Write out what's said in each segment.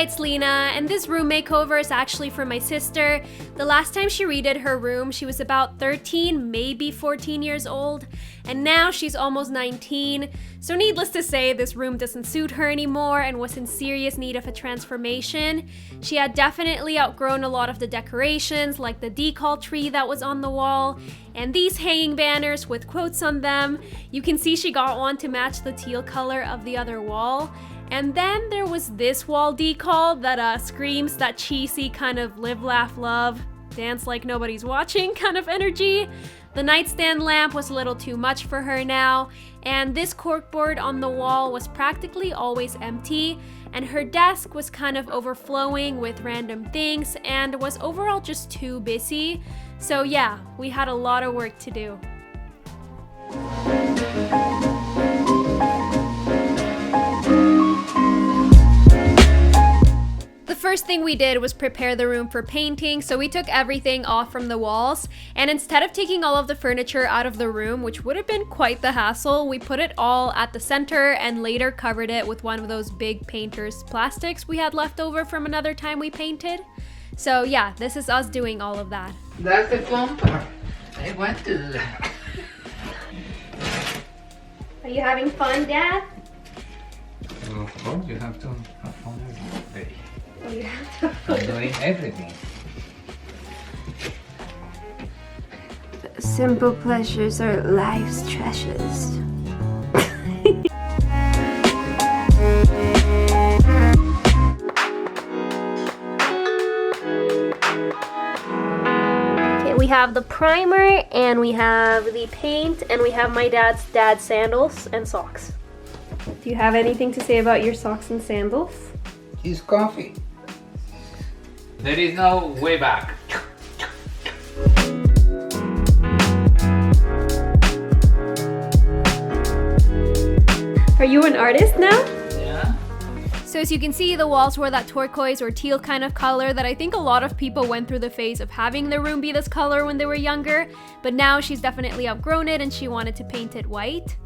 Hi, it's Lena, and this room makeover is actually for my sister. The last time she redid her room, she was about 13, maybe 14 years old, and now she's almost 19. So needless to say, this room doesn't suit her anymore and was in serious need of a transformation. She had definitely outgrown a lot of the decorations, like the decal tree that was on the wall, and these hanging banners with quotes on them. You can see she got one to match the teal color of the other wall. And then there was this wall decal that screams that cheesy kind of live, laugh, love, dance like nobody's watching kind of energy. The nightstand lamp was a little too much for her now, and this corkboard on the wall was practically always empty, and her desk was kind of overflowing with random things and was overall just too busy. So yeah, we had a lot of work to do. The first thing we did was prepare the room for painting, so we took everything off from the walls, and instead of taking all of the furniture out of the room, which would have been quite the hassle, we put it all at the center and later covered it with one of those big painter's plastics we had left over from another time we painted. So yeah, this is us doing all of that. That's the fun part. I want to. Are you having fun, Dad? Well, of course, you have to have fun every day. Oh, you have to. I'm doing everything. Simple pleasures are life's treasures. Okay, we have the primer, and we have the paint, and we have my dad's sandals and socks. Do you have anything to say about your socks and sandals? It's coffee. There is no way back. Are you an artist now? Yeah. So as you can see, the walls were that turquoise or teal kind of color that I think a lot of people went through the phase of having their room be this color when they were younger, but now she's definitely outgrown it and she wanted to paint it white.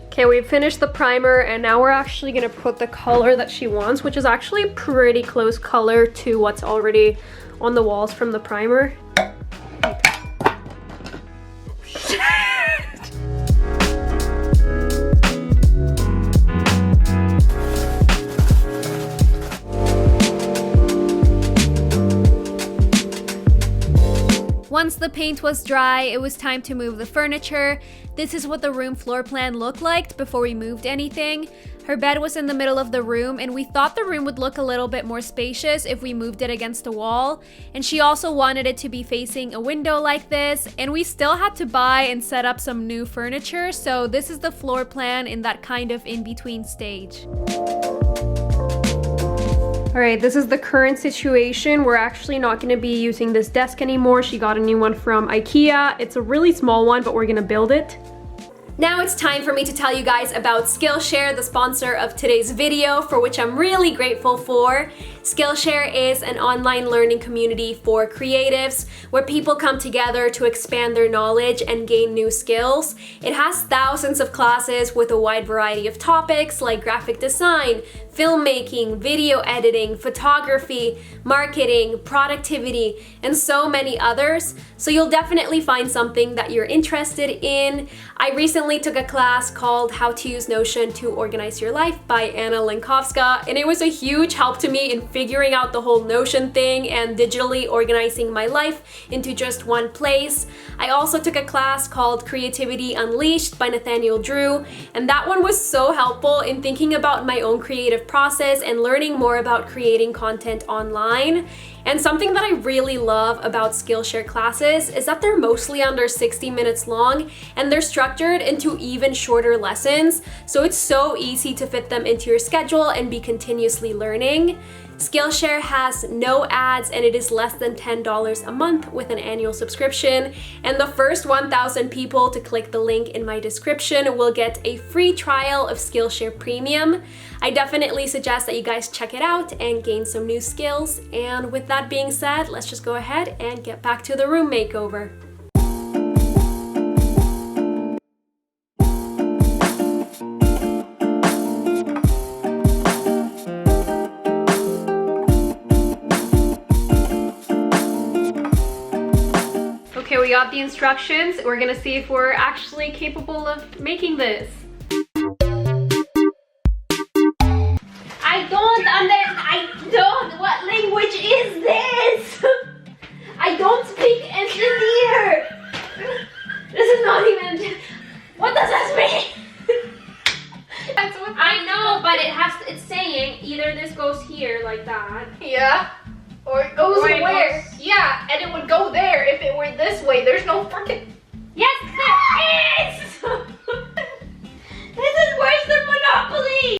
Okay, we've finished the primer and now we're actually gonna put the color that she wants, which is actually a pretty close color to what's already on the walls from the primer. Once the paint was dry, it was time to move the furniture. This is what the room floor plan looked like before we moved anything. Her bed was in the middle of the room, and we thought the room would look a little bit more spacious if we moved it against a wall. And she also wanted it to be facing a window like this, and we still had to buy and set up some new furniture, so this is the floor plan in that kind of in-between stage. Alright, this is the current situation. We're actually not going to be using this desk anymore. She got a new one from IKEA. It's a really small one, but we're going to build it. Now it's time for me to tell you guys about Skillshare, the sponsor of today's video, for which I'm really grateful for. Skillshare is an online learning community for creatives where people come together to expand their knowledge and gain new skills. It has thousands of classes with a wide variety of topics like graphic design, filmmaking, video editing, photography, marketing, productivity, and so many others. So you'll definitely find something that you're interested in. I recently took a class called How to Use Notion to Organize Your Life by Anna Lenkovska, and it was a huge help to me in figuring out the whole Notion thing and digitally organizing my life into just one place. I also took a class called Creativity Unleashed by Nathaniel Drew, and that one was so helpful in thinking about my own creative process and learning more about creating content online. And something that I really love about Skillshare classes is that they're mostly under 60 minutes long and they're structured into even shorter lessons, so it's so easy to fit them into your schedule and be continuously learning. Skillshare has no ads and it is less than $10 a month with an annual subscription. And the first 1,000 people to click the link in my description will get a free trial of Skillshare Premium. I definitely suggest that you guys check it out and gain some new skills. And with that being said, let's just go ahead and get back to the room makeover. Okay, we got the instructions. We're gonna see if we're actually capable of making this. What language is this? I don't speak engineer. This is not even, what does this mean? That's what I know, but it's saying either this goes here like that. Yeah. Or it goes or it where? goes, yeah, and it would go there if it were this way. There's no fucking... Yes, there is! This is worse than Monopoly!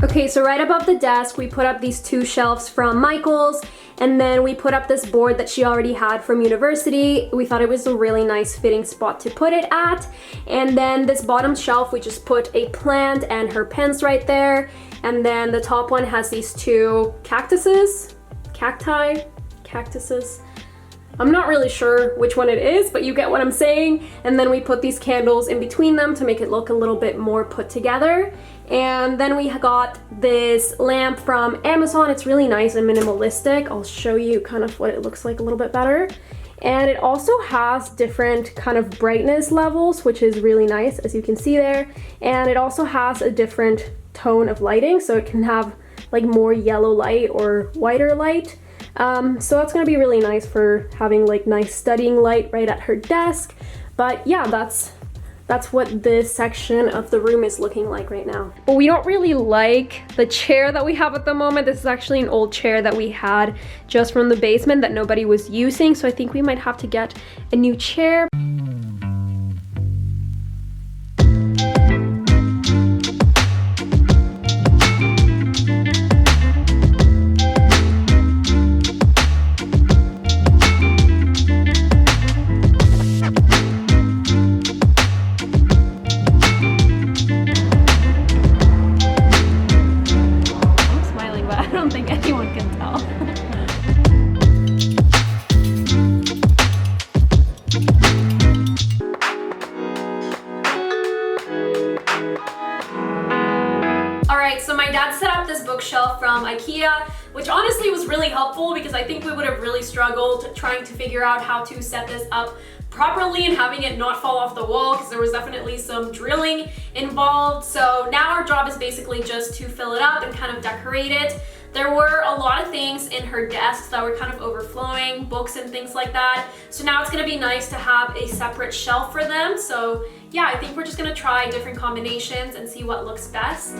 Okay, so right above the desk, we put up these two shelves from Michael's, and then we put up this board that she already had from university. We thought it was a really nice fitting spot to put it at. And then this bottom shelf, we just put a plant and her pens right there. And then the top one has these two cactuses. I'm not really sure which one it is, but you get what I'm saying. And then we put these candles in between them to make it look a little bit more put together. And then we got this lamp from Amazon. It's really nice and minimalistic. I'll show you kind of what it looks like a little bit better. And it also has different kind of brightness levels, which is really nice, as you can see there. And it also has a different tone of lighting, so it can have like more yellow light or whiter light. So that's gonna be really nice for having like nice studying light right at her desk. But yeah, that's what this section of the room is looking like right now. But we don't really like the chair that we have at the moment. This is actually an old chair that we had just from the basement that nobody was using. So I think we might have to get a new chair. So my dad set up this bookshelf from IKEA, which honestly was really helpful because I think we would have really struggled trying to figure out how to set this up properly and having it not fall off the wall, because there was definitely some drilling involved. So now our job is basically just to fill it up and kind of decorate it. There were a lot of things in her desk that were kind of overflowing, books and things like that. So now it's gonna be nice to have a separate shelf for them. So yeah, I think we're just gonna try different combinations and see what looks best.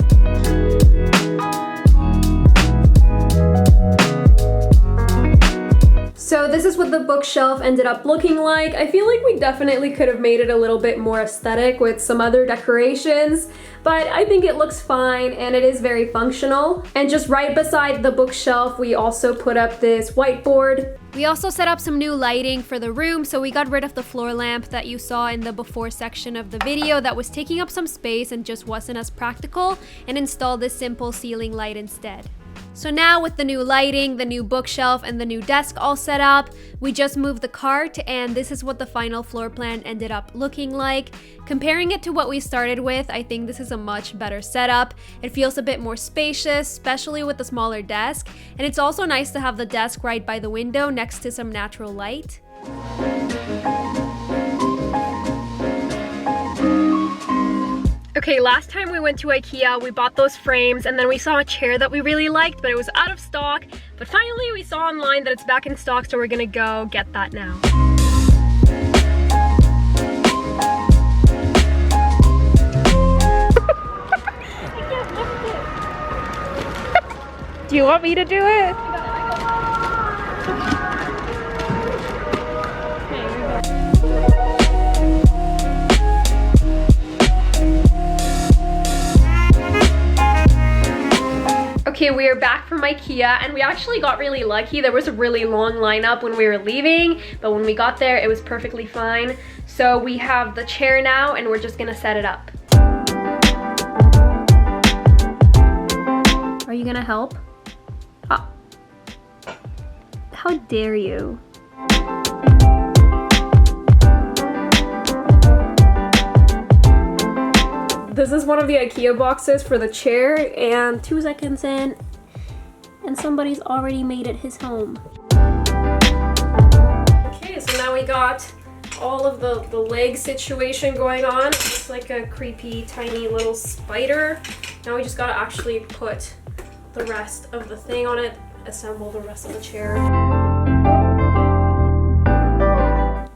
So this is what the bookshelf ended up looking like. I feel like we definitely could have made it a little bit more aesthetic with some other decorations, but I think it looks fine and it is very functional. And just right beside the bookshelf, we also put up this whiteboard. We also set up some new lighting for the room, so we got rid of the floor lamp that you saw in the before section of the video that was taking up some space and just wasn't as practical, and installed this simple ceiling light instead. So now with the new lighting, the new bookshelf, and the new desk all set up, we just moved the cart, and this is what the final floor plan ended up looking like. Comparing it to what we started with, I think this is a much better setup. It feels a bit more spacious, especially with the smaller desk, and it's also nice to have the desk right by the window next to some natural light. Okay, last time we went to IKEA, we bought those frames and then we saw a chair that we really liked, but it was out of stock. But finally we saw online that it's back in stock, so we're gonna go get that now. I can't lift it. Do you want me to do it? Okay, we are back from IKEA and we actually got really lucky. There was a really long lineup when we were leaving, but when we got there, it was perfectly fine. So we have the chair now and we're just gonna set it up. Are you gonna help? Oh. How dare you? This is one of the IKEA boxes for the chair, and 2 seconds in, and somebody's already made it his home. Okay, so now we got all of the leg situation going on. It's like a creepy, tiny little spider. Now we just gotta actually put the rest of the thing on it, assemble the rest of the chair.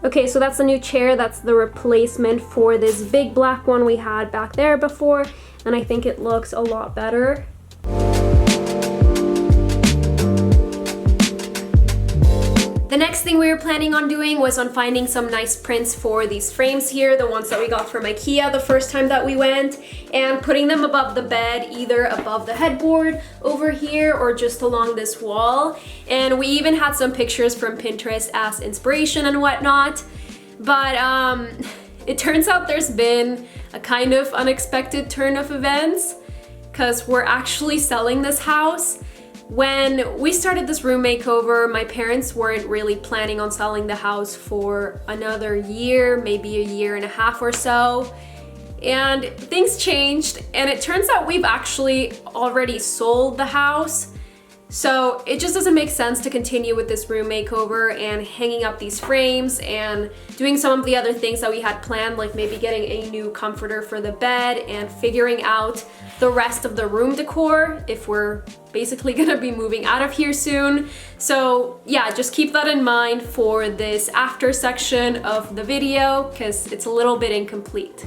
Okay, so that's the new chair. That's the replacement for this big black one we had back there before, and I think it looks a lot better. The next thing we were planning on doing was on finding some nice prints for these frames here, the ones that we got from IKEA the first time that we went, and putting them above the bed, either above the headboard over here or just along this wall. And we even had some pictures from Pinterest as inspiration and whatnot. But it turns out there's been a kind of unexpected turn of events, because we're actually selling this house. When we started this room makeover, my parents weren't really planning on selling the house for another year, maybe a year and a half or so. And things changed, and it turns out we've actually already sold the house. So it just doesn't make sense to continue with this room makeover and hanging up these frames and doing some of the other things that we had planned, like maybe getting a new comforter for the bed and figuring out the rest of the room decor if we're basically gonna be moving out of here soon. So yeah, just keep that in mind for this after section of the video, because it's a little bit incomplete.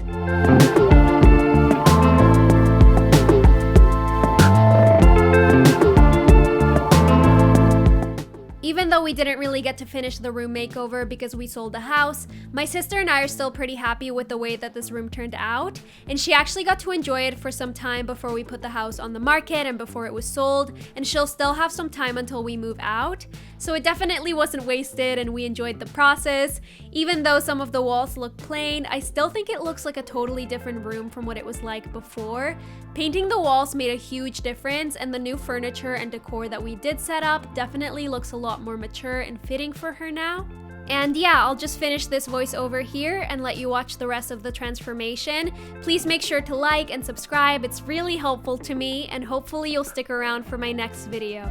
Even though we didn't really get to finish the room makeover because we sold the house, my sister and I are still pretty happy with the way that this room turned out, and she actually got to enjoy it for some time before we put the house on the market and before it was sold, and she'll still have some time until we move out. So it definitely wasn't wasted and we enjoyed the process. Even though some of the walls look plain, I still think it looks like a totally different room from what it was like before. Painting the walls made a huge difference, and the new furniture and decor that we did set up definitely looks a lot more mature and fitting for her now. And yeah, I'll just finish this voiceover here and let you watch the rest of the transformation. Please make sure to like and subscribe, it's really helpful to me, and hopefully you'll stick around for my next video.